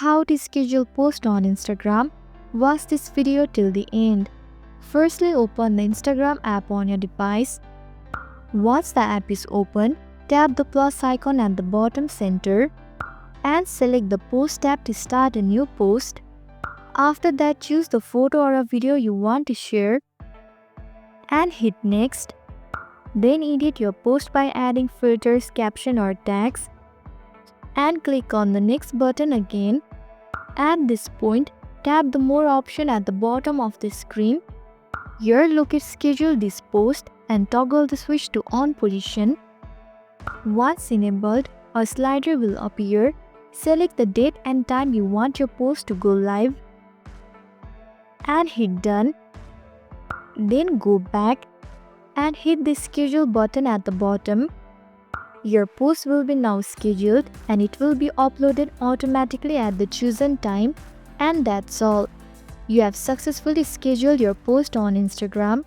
how to schedule post on Instagram. Watch this video till the end. Firstly, open the Instagram app on your device. Once the app is open, tap the plus icon at the bottom center and select the post tab to start a new post. After that, choose the photo or a video you want to share and hit next. Then edit your post by adding filters, caption or tags and click on the next button again. At this point, tap the more option at the bottom of the screen. Here look at schedule this post and toggle the switch to on position. Once enabled, a slider will appear. Select the date and time you want your post to go live and hit done. Then go back and hit the schedule button at the bottom. Your post will be now scheduled and it will be uploaded automatically at the chosen time. And that's all. You have successfully scheduled your post on Instagram.